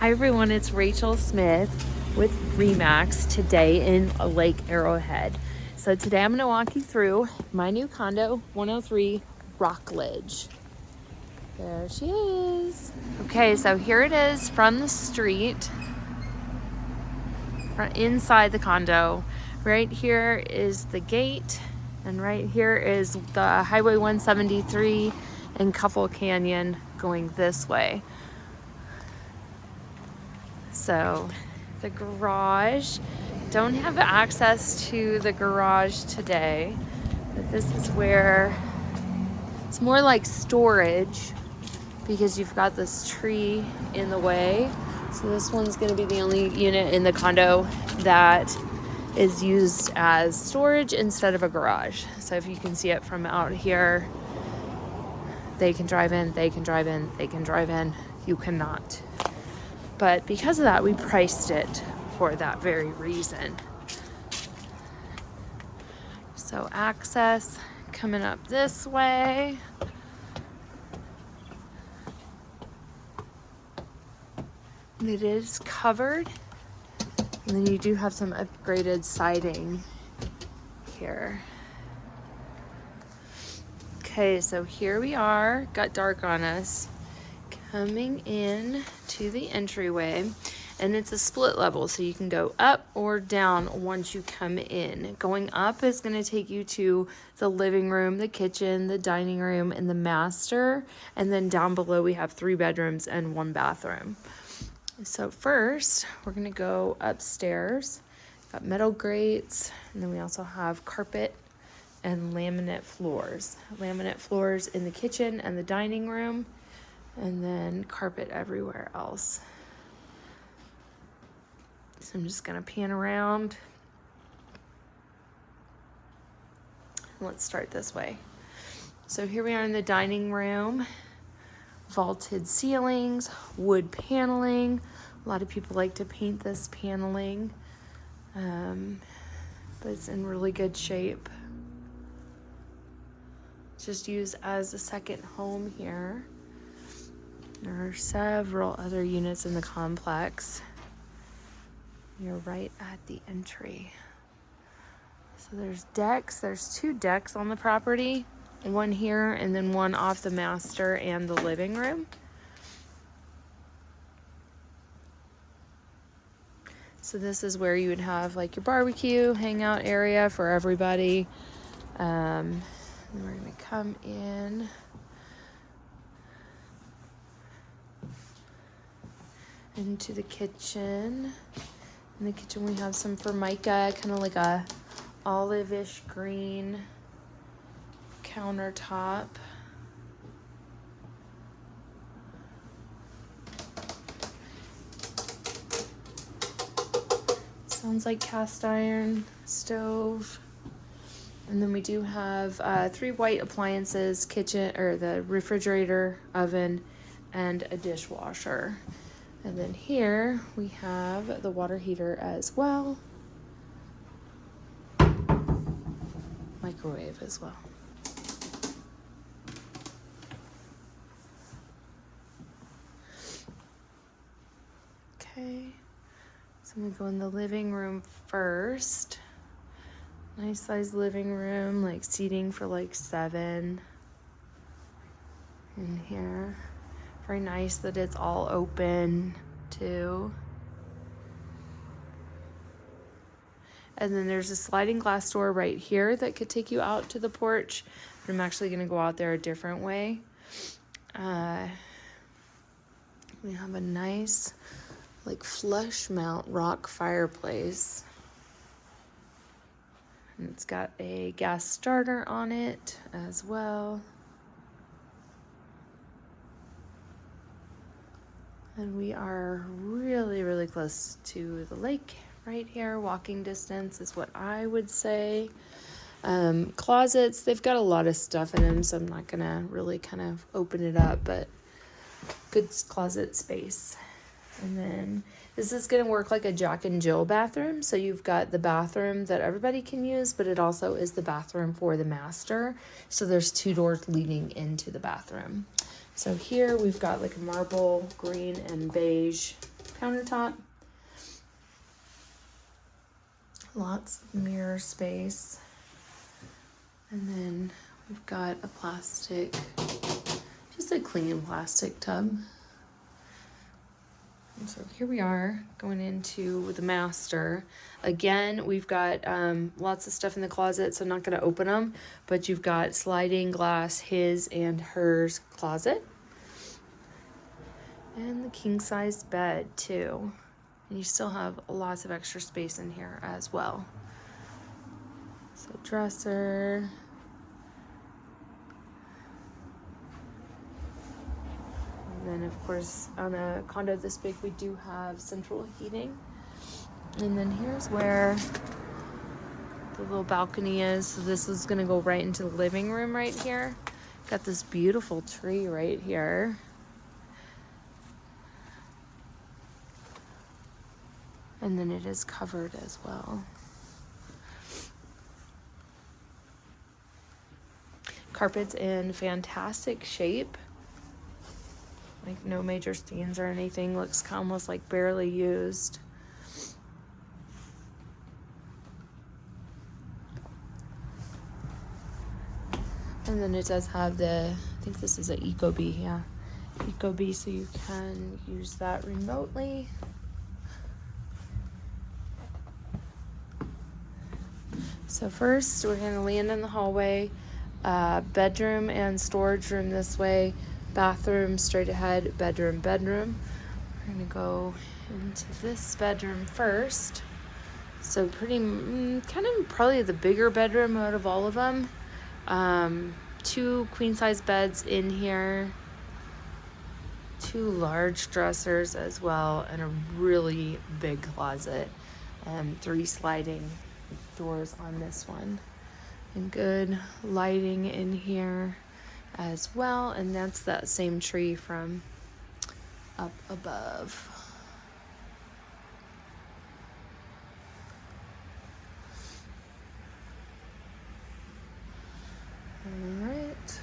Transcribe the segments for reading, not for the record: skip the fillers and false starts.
Hi everyone, it's Rachael Smith with Remax today in Lake Arrowhead. So today I'm going to walk you through my new condo, 103 Rockledge. There she is. Okay, so here it is from the street, inside the condo. Right here is the gate, and right here is the Highway 173 and Cuffle Canyon going this way. So the garage, don't have access to the garage today, but this is where it's more like storage because you've got this tree in the way. So this one's going to be the only unit in the condo that is used as storage instead of a garage. So if you can see it from out here, they can drive in, they can drive in, they can drive in, you cannot. But because of that, we priced it for that very reason. So access coming up this way. And it is covered. And then you do have some upgraded siding here. Okay, so here we are. Got dark on us. Coming in to the entryway, and it's a split level, so you can go up or down once you come in. Going up is going to take you to the living room, the kitchen, the dining room, and the master, and then down below we have 3 bedrooms and 1 bathroom. So first we're going to go upstairs. Got metal grates, and then we also have carpet and laminate floors. Laminate floors in the kitchen and the dining room, and then carpet everywhere else. So I'm just gonna pan around. Let's start this way. So here we are in the dining room. Vaulted ceilings, wood paneling. A lot of people like to paint this paneling, but it's in really good shape. It's just used as a second home here. There are several other units in the complex. You're right at the entry. So there's decks. There's 2 decks on the property. One here and then one off the master and the living room. So this is where you would have like your barbecue, hangout area for everybody. And we're gonna come in. Into the kitchen. In the kitchen we have some formica, kind of like a olive-ish green countertop. Sounds like cast iron stove. And then we do have 3 white appliances, kitchen, or the refrigerator, oven, and a dishwasher. And then here we have the water heater as well. Microwave as well. Okay, so I'm gonna go in the living room first. Nice size living room, like seating for like 7 in here. Very nice that it's all open too. And then there's a sliding glass door right here that could take you out to the porch. But I'm actually gonna go out there a different way. We have a nice like flush mount rock fireplace. And it's got a gas starter on it as well. And we are really, really close to the lake right here. Walking distance is what I would say. Closets, they've got a lot of stuff in them, so I'm not gonna really kind of open it up, but good closet space. And then this is gonna work like a Jack and Jill bathroom. So you've got the bathroom that everybody can use, but it also is the bathroom for the master. So there's 2 doors leading into the bathroom. So here we've got like a marble green and beige countertop. Lots of mirror space. And then we've got a plastic, just a clean plastic tub. And so here we are going into the master. Again, we've got lots of stuff in the closet, so I'm not going to open them, but you've got sliding glass, his and hers closet. And the king size bed too. And you still have lots of extra space in here as well. So dresser. And then of course on a condo this big we do have central heating. And then here's where the little balcony is. So this is gonna go right into the living room right here. Got this beautiful tree right here. And then it is covered as well. Carpet's in fantastic shape. Like no major stains or anything. Looks almost like barely used. And then it does have the, I think this is an Ecobee, yeah. Ecobee, so you can use that remotely. So first we're gonna land in the hallway, bedroom and storage room this way, bathroom straight ahead, bedroom. We're gonna go into this bedroom first. So pretty, kind of probably the bigger bedroom out of all of them. 2 queen size beds in here, 2 large dressers as well, and a really big closet, 3 sliding doors on this one, and good lighting in here as well. And that's that same tree from up above. All right.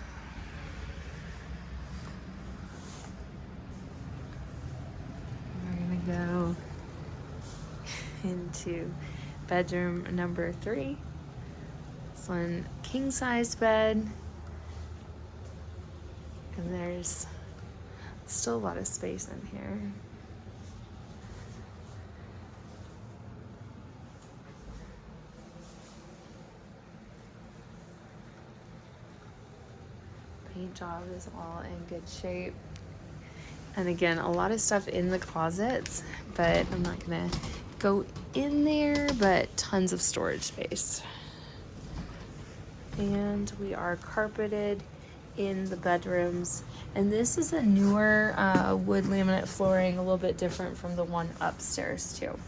We're gonna go into bedroom number 3. This one, king size bed. And there's still a lot of space in here. Paint job is all in good shape. And again, a lot of stuff in the closets, but I'm not gonna go in there, but tons of storage space. And we are carpeted in the bedrooms. And this is a newer wood laminate flooring, a little bit different from the one upstairs too.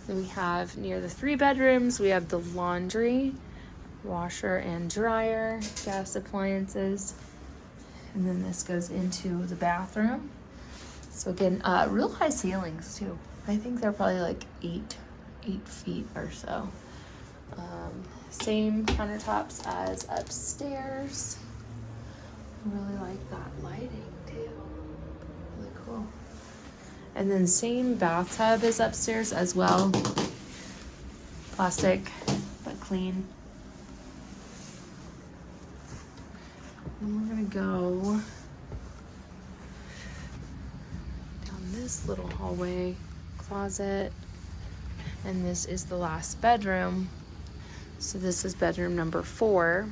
Then we have near the 3 bedrooms, we have the laundry, washer and dryer, gas appliances. And then this goes into the bathroom. So again, real high ceilings too. I think they're probably like 8 feet or so. Same countertops as upstairs. Really like that lighting too. Really cool. And then same bathtub as upstairs as well. Plastic, but clean. And we're gonna go down this little hallway, closet, and this is the last bedroom. So this is bedroom number 4.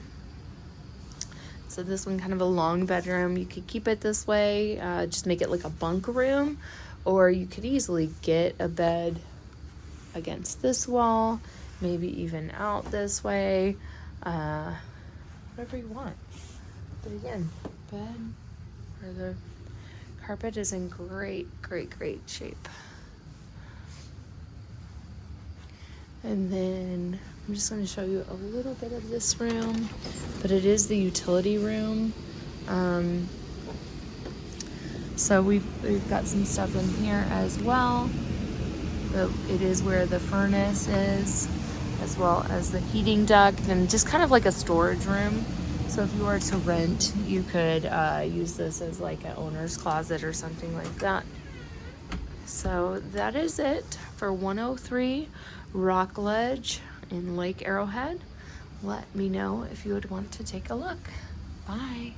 So this one kind of a long bedroom. You could keep it this way, just make it like a bunk room, or you could easily get a bed against this wall, maybe even out this way, whatever you want. But again, bed or the carpet is in great shape. And then I'm just going to show you a little bit of this room, but it is the utility room. So we've got some stuff in here as well. It is where the furnace is, as well as the heating duct, and just kind of like a storage room. So if you were to rent, you could use this as like an owner's closet or something like that. So that is it for 103 Rock Ledge in Lake Arrowhead. Let me know if you would want to take a look. Bye.